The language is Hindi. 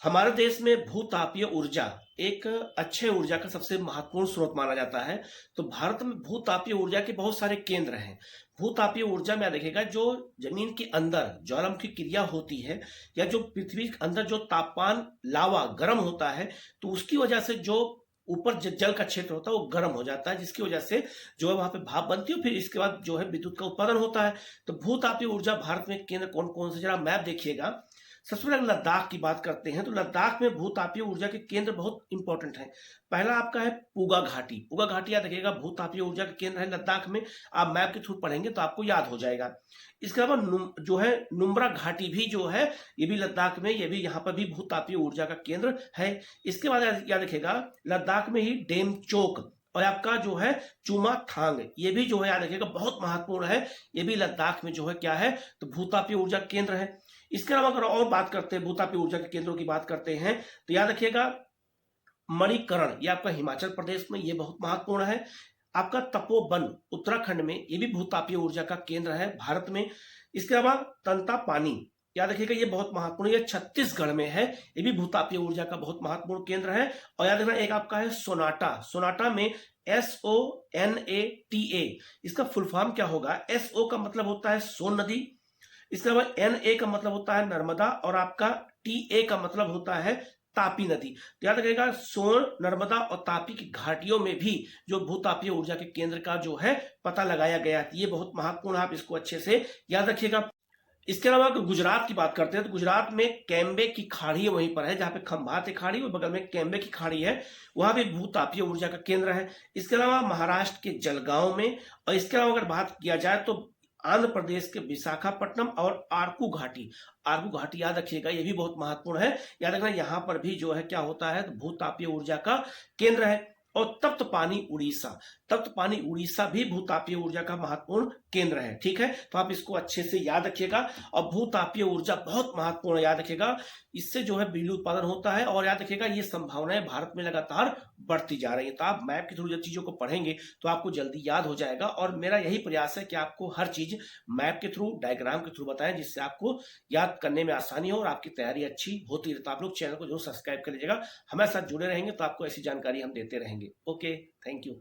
हमारे देश में भूतापीय ऊर्जा एक अच्छे ऊर्जा का सबसे महत्वपूर्ण स्रोत माना जाता है। तो भारत में भूतापीय ऊर्जा के बहुत सारे केंद्र हैं। भूतापीय ऊर्जा में देखिएगा जो जमीन के अंदर ज्वालामुखी क्रिया होती है या जो पृथ्वी के अंदर जो तापमान लावा गर्म होता है, तो उसकी वजह से जो ऊपर जल का क्षेत्र होता है वो गर्म हो जाता है, जिसकी वजह से जो है वहां पे भाप बनती है, फिर इसके बाद जो है विद्युत का उत्पादन होता है। तो भूतापीय ऊर्जा भारत में केंद्र कौन कौन से, जरा मैप देखिएगा। सबसे पहले लद्दाख की बात करते हैं, तो लद्दाख में भूतापीय ऊर्जा के केंद्र बहुत इंपॉर्टेंट हैं। पहला आपका है पूगा घाटी। पूगा घाटी याद रखिएगा, भूतापीय ऊर्जा के केंद्र है लद्दाख में। आप मैप के थ्रू पढ़ेंगे तो आपको याद हो जाएगा। इसके अलावा जो है नुम्ब्रा घाटी भी जो है, ये भी लद्दाख में, ये भी यहाँ पर भी भूतापीय ऊर्जा का केंद्र है। इसके बाद याद रखिएगा लद्दाख में ही डेमचोक और आपका जो है चुमा थांग, ये भी जो है याद रखिएगा बहुत महत्वपूर्ण है। ये भी लद्दाख में जो है क्या है, तो भूतापीय ऊर्जा केंद्र है। इसके अलावा अगर और बात करते हैं, भूतापीय ऊर्जा के केंद्रों की बात करते हैं, तो याद रखिएगा मणिकरण, ये आपका हिमाचल प्रदेश में, ये बहुत महत्वपूर्ण है। आपका तपोवन उत्तराखंड में, ये भी भूतापीय ऊर्जा का केंद्र है भारत में। इसके अलावा तंता पानी, याद रखिएगा ये बहुत महत्वपूर्ण, ये छत्तीसगढ़ में है, ये भी भूतापीय ऊर्जा का बहुत महत्वपूर्ण केंद्र है। और याद रखना एक आपका है सोनाटा। सोनाटा में SONATA, इसका फुल फॉर्म क्या होगा? SO का मतलब होता है सोन नदी, इसके अलावा NA का मतलब होता है नर्मदा, और आपका TA का मतलब होता है तापी नदी। तो याद रखिएगा सोन, नर्मदा और तापी की घाटियों में भी जो भूतापीय ऊर्जा के केंद्र का जो है पता लगाया गया है। ये बहुत महत्वपूर्ण है, आप इसको अच्छे से याद रखिएगा। इसके अलावा अगर गुजरात की बात करते हैं, तो गुजरात में कैम्बे की खाड़ी वहीं पर है, जहां पे खंभात की खाड़ी और बगल में कैम्बे की खाड़ी है, वहां भी भूतापीय ऊर्जा का केंद्र है। इसके अलावा महाराष्ट्र के जलगांव में, और इसके अलावा अगर बात किया जाए तो आंध्र प्रदेश के विशाखापट्टनम और आरकू घाटी। आरकू घाटी याद रखिएगा, ये भी बहुत महत्वपूर्ण है। याद रखना यहां पर भी जो है क्या होता है, तो भूतापीय ऊर्जा का केंद्र है। और तप्त पानी उड़ीसा, तप्त पानी उड़ीसा भी भूतापीय ऊर्जा का महत्वपूर्ण केंद्र है। ठीक है, तो आप इसको अच्छे से याद रखिएगा। और भूतापीय ऊर्जा बहुत महत्वपूर्ण है, याद रखिएगा, इससे जो है बिजली उत्पादन होता है। और याद रखिएगा ये संभावनाएं भारत में लगातार बढ़ती जा रही है। तो आप मैप के थ्रू जब चीजों को पढ़ेंगे तो आपको जल्दी याद हो जाएगा। और मेरा यही प्रयास है कि आपको हर चीज मैप के थ्रू, डायग्राम के थ्रू बताएं, जिससे आपको याद करने में आसानी हो और आपकी तैयारी अच्छी होती रहे। तो आप लोग चैनल को जरूर सब्सक्राइब कर लीजिएगा, हमारे साथ जुड़े रहेंगे तो आपको ऐसी जानकारी हम देते रहेंगे। Okay, thank you.